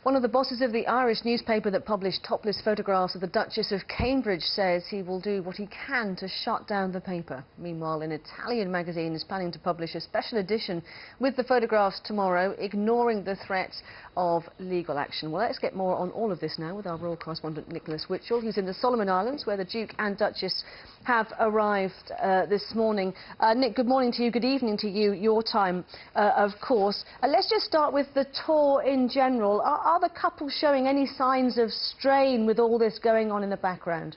One of the bosses of the Irish newspaper that published topless photographs of the Duchess of Cambridge says he will do what he can to shut down the paper. Meanwhile, an Italian magazine is planning to publish a special edition with the photographs tomorrow, ignoring the threats of legal action. Well, let's get more on all of this now with our royal correspondent Nicholas Witchell, who's in the Solomon Islands, where the Duke and Duchess have arrived this morning. Nick, good morning to you, good evening to you, your time, of course. Let's just start with the tour in general. Are the couple showing any signs of strain with all this going on in the background?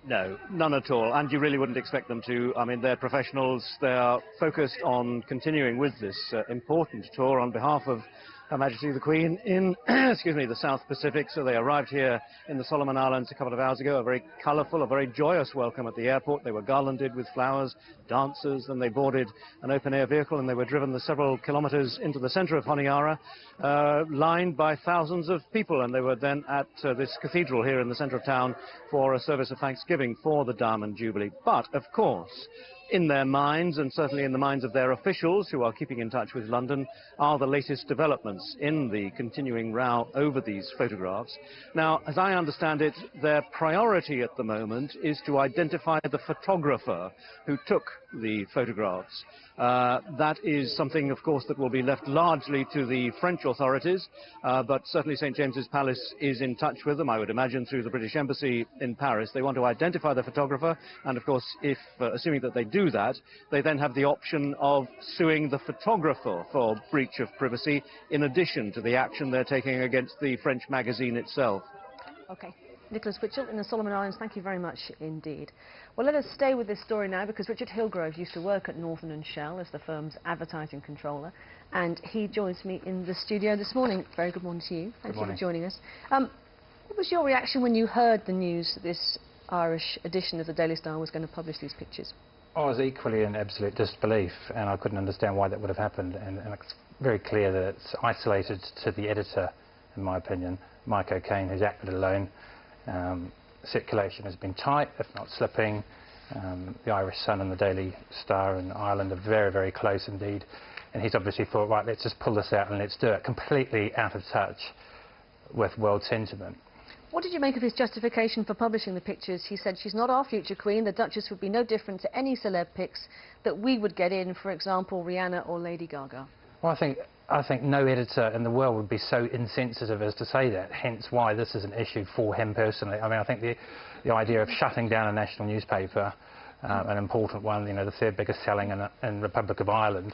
No, none at all, and you really wouldn't expect them to. I mean, they're professionals. They are focused on continuing with this important tour on behalf of Her Majesty the Queen in, excuse me, the South Pacific. So they arrived here in the Solomon Islands a couple of hours ago. A very colourful, a very joyous welcome at the airport. They were garlanded with flowers, dancers, then they boarded an open-air vehicle and they were driven the several kilometres into the centre of Honiara, lined by thousands of people. And they were then at this cathedral here in the centre of town for a service of thanksgiving for the Diamond Jubilee. But, of course, in their minds, and certainly in the minds of their officials who are keeping in touch with London, are the latest developments in the continuing row over these photographs. Now, as I understand it, their priority at the moment is to identify the photographer who took the photographs. That is something, of course, that will be left largely to the French authorities, but certainly St. James's Palace is in touch with them, I would imagine, through the British Embassy in Paris. They want to identify the photographer, and of course, if assuming that they do that, they then have the option of suing the photographer for breach of privacy, in addition to the action they're taking against the French magazine itself. Okay. Nicholas Witchell in the Solomon Islands, thank you very much indeed. Well, let us stay with this story now, because Richard Hillgrove used to work at Northern & Shell as the firm's advertising controller, and he joins me in the studio this morning. Very good morning to you. Thank you for joining us. What was your reaction when you heard the news that this Irish edition of the Daily Star was going to publish these pictures? I was equally in absolute disbelief, and I couldn't understand why that would have happened, and it's very clear that it's isolated to the editor, in my opinion, Mike O'Kane, who's acted alone. Circulation has been tight, if not slipping. The Irish Sun and the Daily Star in Ireland are very, very close indeed, and he's obviously thought, right, let's just pull this out and let's do it, completely out of touch with world sentiment. What did you make of his justification for publishing the pictures? He said, she's not our future queen, the Duchess would be no different to any celeb pics that we would get in, for example, Rihanna or Lady Gaga. Well, I think no editor in the world would be so insensitive as to say that, hence why this is an issue for him personally. I mean, I think the idea of shutting down a national newspaper, an important one, you know, the third biggest selling in Republic of Ireland,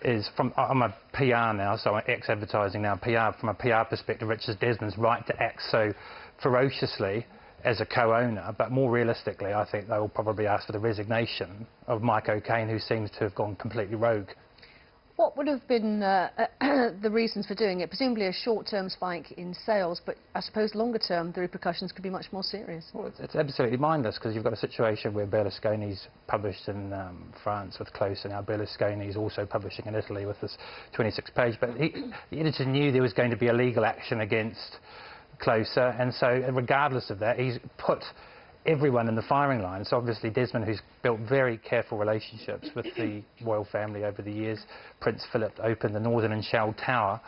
is from, I'm a PR now, so I'm ex-advertising now, PR, from a PR perspective, Richard Desmond's right to act so ferociously as a co-owner, but more realistically, I think they will probably ask for the resignation of Mike O'Kane, who seems to have gone completely rogue. What would have been the reasons for doing it? Presumably a short-term spike in sales, but I suppose longer-term the repercussions could be much more serious. Well, it's absolutely mindless, because you've got a situation where Berlusconi's published in France with Close, and now Berlusconi's also publishing in Italy with this 26-page. But the editor knew there was going to be a legal action against Closer, and so regardless of that, he's put everyone in the firing line. So obviously Desmond, who's built very careful relationships with the royal family over the years, Prince Philip opened the Northern & Shell Tower,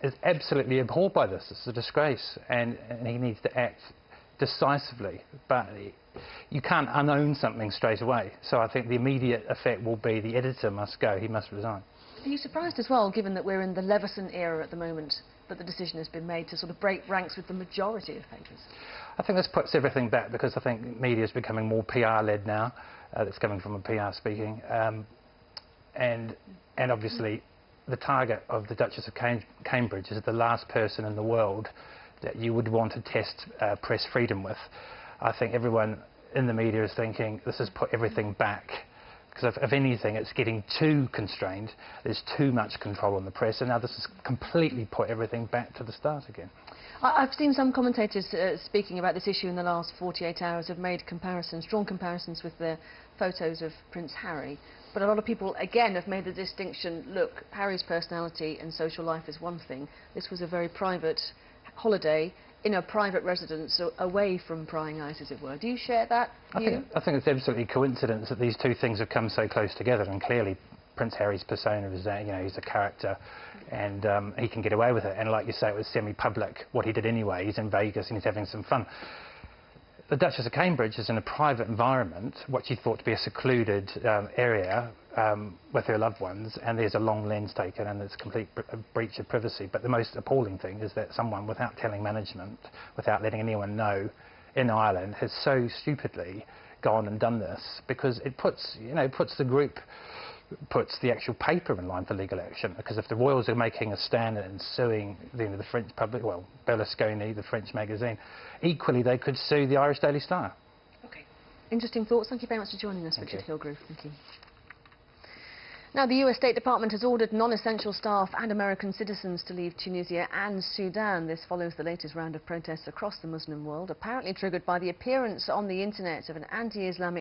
is absolutely abhorred by this. It's a disgrace, and he needs to act decisively. But you can't unown something straight away. So I think the immediate effect will be the editor must go, he must resign. Are you surprised as well, given that we're in the Leveson era at the moment, that the decision has been made to sort of break ranks with the majority of papers? I think this puts everything back, because I think media is becoming more PR-led now. That's coming from a PR speaking. And obviously the target of the Duchess of Cambridge is the last person in the world that you would want to test press freedom with. I think everyone in the media is thinking this has put everything back, because if anything, it's getting too constrained. There's too much control on the press, and now this has completely put everything back to the start again. I've seen some commentators speaking about this issue in the last 48 hours, have made comparisons, drawn comparisons with the photos of Prince Harry. But a lot of people, again, have made the distinction, look, Harry's personality and social life is one thing. This was a very private holiday in a private residence, so away from prying eyes, as it were. Do you share that view? I think it's absolutely coincidence that these two things have come so close together, and clearly Prince Harry's persona is that, you know, he's a character, and he can get away with it. And like you say, it was semi-public what he did anyway. He's in Vegas and he's having some fun. The Duchess of Cambridge is in a private environment, what she thought to be a secluded area with her loved ones, and there's a long lens taken, and it's a complete breach of privacy. But the most appalling thing is that someone, without telling management, without letting anyone know, in Ireland, has so stupidly gone and done this, because it puts, you know, puts the actual paper in line for legal action. Because if the royals are making a stand and suing the French public, well, Berlusconi, the French magazine, equally they could sue the Irish Daily Star. Okay. Interesting thoughts. Thank you very much for joining us, Thank Richard you. Hillgrove. Thank you. Now, the US State Department has ordered non-essential staff and American citizens to leave Tunisia and Sudan. This follows the latest round of protests across the Muslim world, apparently triggered by the appearance on the internet of an anti-Islamic